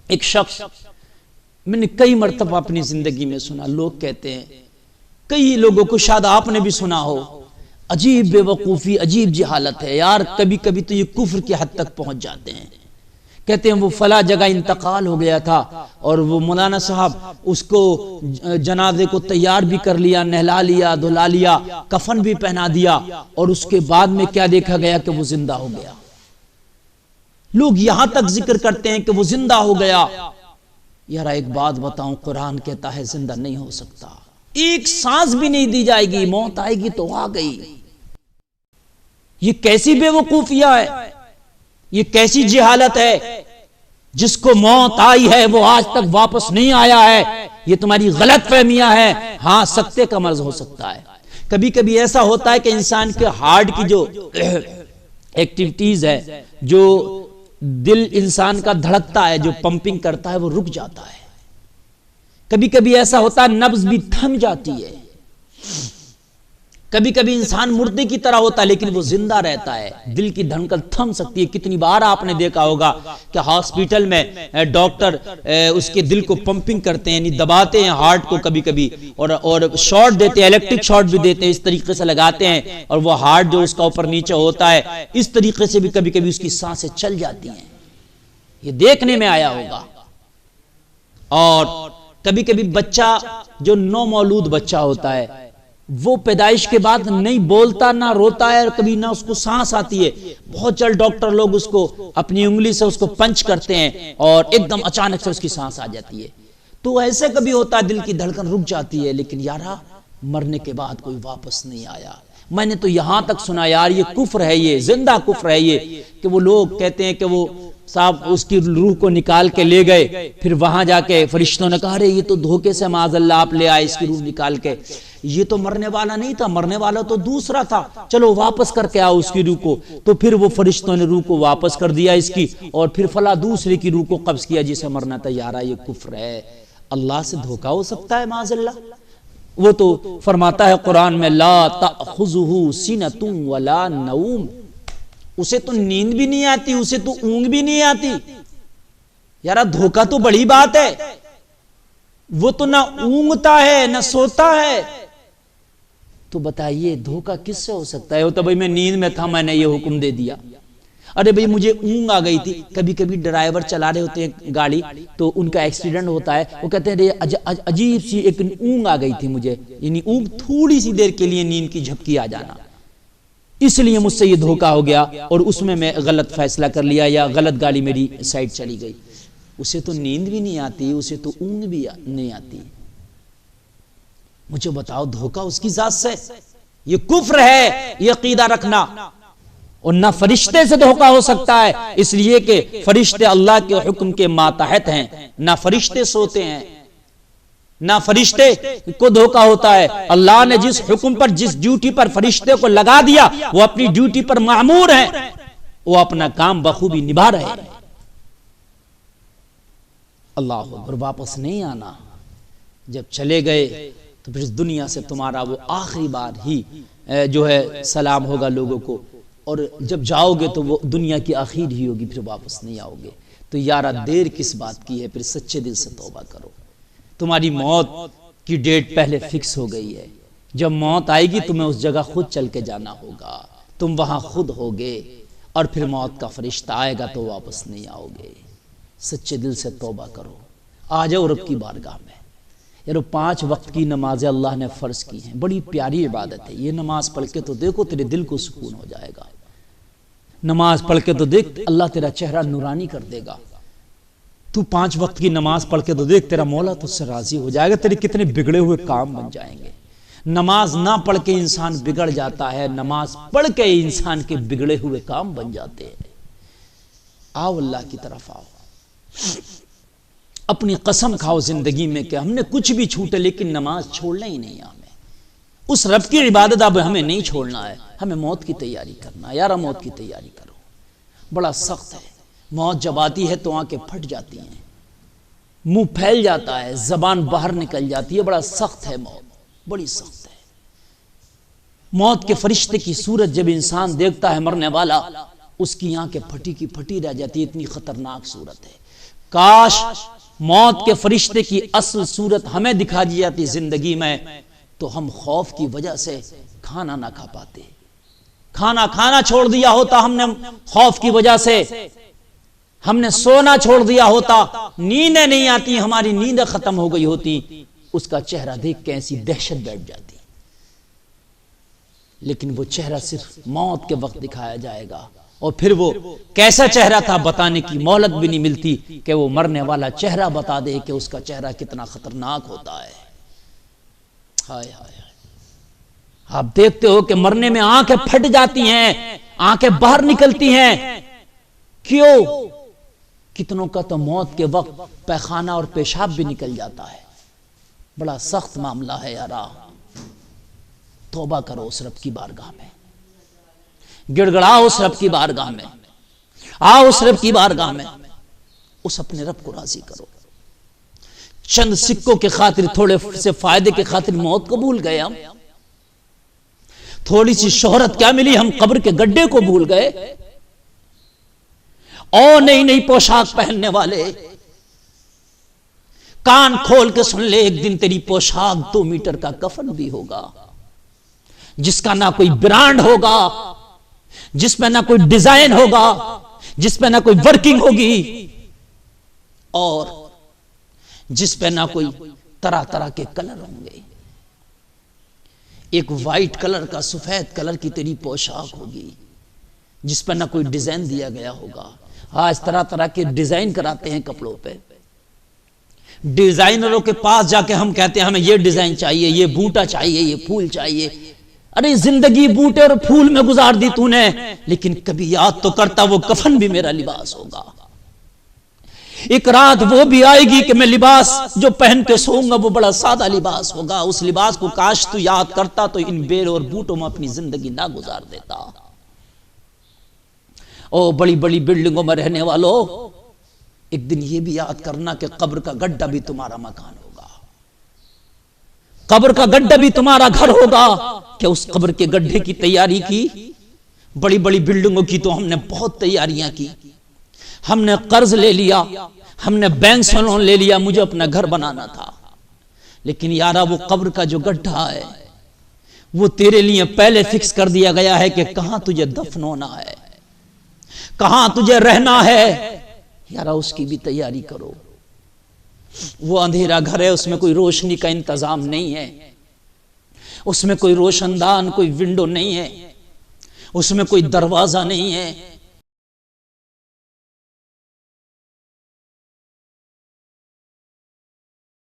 ایک شخص، میں نے کئی مرتبہ اپنی زندگی میں سنا، لوگ کہتے ہیں، کئی لوگوں کو شاید آپ نے بھی سنا ہو، عجیب بے وقوفی، عجیب جہالت ہے یار، کبھی کبھی تو یہ کفر کی حد تک پہنچ جاتے ہیں۔ کہتے ہیں وہ فلاں جگہ انتقال ہو گیا تھا اور وہ مولانا صاحب اس کو جنازے کو تیار بھی کر لیا، نہلا لیا، دھلا لیا، کفن بھی پہنا دیا، اور اس کے بعد میں کیا دیکھا گیا کہ وہ زندہ ہو گیا۔ لوگ یہاں تک ذکر کرتے ہیں کہ وہ زندہ ہو گیا۔ یار ایک بات بتاؤں، قرآن کہتا ہے زندہ نہیں ہو سکتا، ایک سانس بھی نہیں دی جائے گی، موت آئے گی تو آ گئی۔ یہ کیسی بے وقوفیہ ہے، یہ کیسی جہالت ہے، جس کو موت آئی ہے وہ آج تک واپس نہیں آیا ہے، یہ تمہاری غلط فہمیاں ہیں۔ ہاں سکتے کا مرض ہو سکتا ہے، کبھی کبھی ایسا ہوتا ہے کہ انسان کے ہارٹ کی جو ایکٹیویٹیز ہے، جو دل انسان کا دھڑکتا ہے، جو پمپنگ کرتا ہے، وہ رک جاتا ہے۔ کبھی کبھی ایسا ہوتا ہے نبض بھی تھم جاتی ہے، کبھی کبھی انسان مردے کی طرح ہوتا ہے لیکن وہ زندہ رہتا ہے، دل کی دھڑکن تھم سکتی ہے۔ کتنی بار آپ نے دیکھا ہوگا کہ ہاسپٹل میں ڈاکٹر اس کے دل کو پمپنگ کرتے ہیں، یعنی دباتے ہیں ہارٹ کو کبھی کبھی، اور شارٹ دیتے ہیں، الیکٹرک شارٹ بھی دیتے ہیں، اس طریقے سے لگاتے ہیں، اور وہ ہارٹ جو اس کا اوپر نیچے ہوتا ہے، اس طریقے سے بھی کبھی کبھی اس کی سانسیں چل جاتی ہیں، یہ دیکھنے میں آیا ہوگا۔ اور کبھی کبھی بچہ جو نو مولود بچہ ہوتا ہے، وہ پیدائش کے بعد نہیں بولتا، نہ روتا ہے، اور کبھی نہ اس کو سانس آتی ہے، بہت جلد ڈاکٹر لوگ اس کو اپنی انگلی سے اس کو پنچ کرتے ہیں اور ایک دم اچانک سے اس کی سانس آ جاتی ہے۔ تو ایسے کبھی ہوتا ہے دل کی دھڑکن رک جاتی ہے، لیکن یارا مرنے کے بعد کوئی واپس نہیں آیا۔ میں نے تو یہاں تک سنا یار یہ کفر ہے، یہ زندہ کفر ہے یہ، کہ وہ لوگ کہتے ہیں کہ وہ صاحب اس کی روح کو نکال کے لے گئے، پھر وہاں جا کے فرشتوں نے کہا رہے یہ تو دھوکے سے معاذ اللہ آپ لے آئے اس کی روح نکال کے، یہ تو مرنے والا نہیں تھا، مرنے والا تو دوسرا تھا، چلو واپس کر کے آؤ اس کی روح کو۔ تو پھر وہ فرشتوں نے روح کو واپس کر دیا اس کی، اور پھر فلاں دوسرے کی روح کو قبض کیا جسے مرنا تھا۔ یارا یہ کفر ہے، اللہ سے دھوکا ہو سکتا ہے معاذ اللہ؟ وہ تو فرماتا ہے قرآن میں لا تأخذہ سنۃ ولا نوم، اسے تو نیند بھی نہیں آتی، اسے تو اونگ بھی نہیں آتی۔ یارا دھوکا تو بڑی بات ہے، وہ تو نہ اونگتا ہے نہ سوتا ہے، تو بتائیے دھوکا کس سے ہو سکتا ہے؟ وہ تو بھائی میں نیند میں تھا، میں نے یہ حکم دے دیا، ارے بھائی مجھے اونگ آ گئی تھی۔ کبھی کبھی ڈرائیور چلا رہے ہوتے ہیں گاڑی تو ان کا ایکسیڈنٹ ہوتا ہے، وہ کہتے ہیں عجیب سی ایک اونگ آ گئی تھی مجھے، یعنی اونگ تھوڑی سی دیر کے لیے نیند کی جھپکی آ جانا، اس لیے مجھ سے یہ دھوکا ہو گیا اور اس میں غلط فیصلہ کر لیا یا غلط گاڑی میری سائڈ چلی گئی۔ اسے تو نیند بھی نہیں آتی، اسے تو اونگ بھی نہیں آتی، مجھے بتاؤ دھوکا اس کی ذات سے؟ یہ کفر ہے یہ عقیدہ رکھنا۔ اور نہ فرشتے سے دھوکا ہو سکتا ہے، اس لیے کہ فرشتے اللہ کے حکم کے ماتحت ہیں، نہ فرشتے سوتے ہیں، نہ فرشتے کو دھوکا ہوتا ہے۔ اللہ نے جس حکم پر، جس ڈیوٹی پر فرشتے کو لگا دیا، وہ اپنی ڈیوٹی پر مأمور ہیں، وہ اپنا کام بخوبی نبھا رہے ہیں۔ اللہ اکبر، واپس نہیں آنا۔ جب چلے گئے تو پھر اس دنیا سے تمہارا وہ آخری بار ہی جو ہے سلام ہوگا لوگوں کو، اور جب جاؤ گے تو وہ دنیا کی آخر ہی ہوگی، پھر واپس نہیں آؤ گے۔ تو یارا دیر کس بات کی ہے، پھر سچے دل سے توبہ کرو۔ تمہاری موت کی ڈیٹ پہلے فکس ہو گئی ہے، جب موت آئے گی تمہیں اس جگہ خود چل کے جانا ہوگا، تم وہاں خود ہوگے، اور پھر موت کا فرشتہ آئے گا تو واپس نہیں آؤ گے۔ سچے دل سے توبہ کرو، آ جاؤ رب کی بارگاہ میں۔ یارو 5 وقت کی نمازیں اللہ نے فرض کی ہیں، بڑی پیاری عبادت ہے یہ، نماز پڑھ کے تو دیکھو تیرے دل کو سکون ہو جائے گا، نماز پڑھ کے تو دیکھ اللہ تیرا چہرہ نورانی کر دے گا۔ تو 5 وقت کی نماز پڑھ کے تو دیکھ تیرا مولا تجھ سے راضی ہو جائے گا، تیرے کتنے بگڑے ہوئے کام بن جائیں گے۔ نماز نہ پڑھ کے انسان بگڑ جاتا ہے، نماز پڑھ کے انسان کے بگڑے ہوئے کام بن جاتے ہیں۔ آؤ اللہ کی طرف آؤ، اپنی قسم کھاؤ زندگی میں کہ ہم نے کچھ بھی چھوٹے لیکن نماز چھوڑنا ہی نہیں، ہمیں اس رب کی عبادت اب ہمیں نہیں چھوڑنا ہے، ہمیں موت کی تیاری کرنا ہے۔ یارا موت کی تیاری کرو، بڑا سخت ہے، موت جب آتی ہے تو آنکھیں پھٹ جاتی ہیں، منہ پھیل جاتا ہے، زبان باہر نکل جاتی ہے، بڑا سخت ہے موت، بڑی سخت ہے۔ موت کے فرشتے کی صورت جب انسان دیکھتا ہے مرنے والا، اس کی آنکھیں پھٹی کی پھٹی رہ جاتی ہے، اتنی خطرناک صورت ہے۔ کاش موت کے فرشتے کی اصل صورت ہمیں دکھا دی جاتی زندگی میں تو ہم خوف کی وجہ سے کھانا نہ کھا پاتے، کھانا چھوڑ دیا ہوتا ہم نے خوف کی وجہ سے، ہم نے سونا چھوڑ دیا ہوتا، نیندیں نہیں آتی، ہماری نیندیں ختم ہو گئی ہوتی، اس کا چہرہ دیکھ کے ایسی دہشت بیٹھ جاتی۔ لیکن وہ چہرہ صرف موت کے وقت دکھایا جائے گا، اور پھر وہ کیسا چہرہ تھا بتانے کی مہلت بھی نہیں ملتی کہ وہ مرنے والا چہرہ بتا دے کہ اس کا چہرہ کتنا خطرناک ہوتا ہے۔ ہائے ہائے، آپ دیکھتے ہو کہ مرنے میں آنکھیں پھٹ جاتی ہیں، آنکھیں باہر نکلتی ہیں، کیوں؟ کتنوں کا تو موت کے وقت پیخانہ اور پیشاب بھی نکل جاتا ہے۔ بڑا سخت معاملہ ہے یارا، توبہ کرو اس رب کی بارگاہ میں، گڑگڑاؤ اس رب کی بارگاہ میں، آؤ اس رب کی بارگاہ میں، اس اپنے رب کو راضی کرو۔ چند سکوں کے خاطر، تھوڑے سے فائدے کے خاطر موت کو بھول گئے ہم، تھوڑی سی شہرت کیا ملی، ہم قبر کے گڈھے کو بھول گئے، اور نئی نئی پوشاک پہننے والے، کان کھول کے سن لے، ایک دن تیری پوشاک 2 میٹر کا کفن بھی ہوگا، جس کا نہ کوئی برانڈ ہوگا، جس پہ نہ کوئی ڈیزائن ہوگا، جس پہ نہ کوئی ورکنگ ہوگی، اور جس پہ نہ کوئی طرح طرح کے کلر ہوں گے۔ ایک وائٹ کلر کا، سفید کلر کی تیری پوشاک ہوگی، جس پہ نہ کوئی ڈیزائن دیا گیا ہوگا۔ آج طرح طرح کے ڈیزائن کراتے ہیں کپڑوں پہ، ڈیزائنروں کے پاس جا کے ہم کہتے ہیں ہمیں یہ ڈیزائن چاہیے، یہ بوٹا چاہیے، یہ پھول چاہیے۔ ارے زندگی بوٹے اور پھول میں گزار دی تو نے، لیکن کبھی یاد تو کرتا وہ کفن بھی میرا لباس ہوگا، ایک رات وہ بھی آئے گی کہ میں لباس جو پہن کے سوؤں گا وہ بڑا سادہ لباس ہوگا، اس لباس کو کاش تو یاد کرتا تو ان بیل اور بوٹوں میں اپنی زندگی نہ گزار دیتا۔ او بڑی بڑی بلڈنگوں میں رہنے والوں، ایک دن یہ بھی یاد کرنا کہ قبر کا گڈھا بھی تمہارا مکان ہوگا، قبر کا گڈھا بھی تمہارا گھر ہوگا۔ کہ اس قبر کے گڈھے کی تیاری کی، بڑی بڑی بلڈنگوں کی تو ہم نے بہت تیاریاں کی، ہم نے قرض لے لیا، ہم نے بینک سے لون لے لیا، مجھے اپنا گھر بنانا تھا، لیکن یارا وہ قبر کا جو گڈھا ہے وہ تیرے لیے پہلے فکس کر دیا گیا ہے کہ کہاں تجھے دفن ہونا ہے، کہاں تجھے رہنا ہے۔ یارا اس کی بھی تیاری کرو۔ وہ اندھیرا گھر ہے، اس میں کوئی روشنی کا انتظام نہیں ہے، اس میں کوئی روشن دان، کوئی ونڈو نہیں ہے، اس میں کوئی دروازہ نہیں ہے،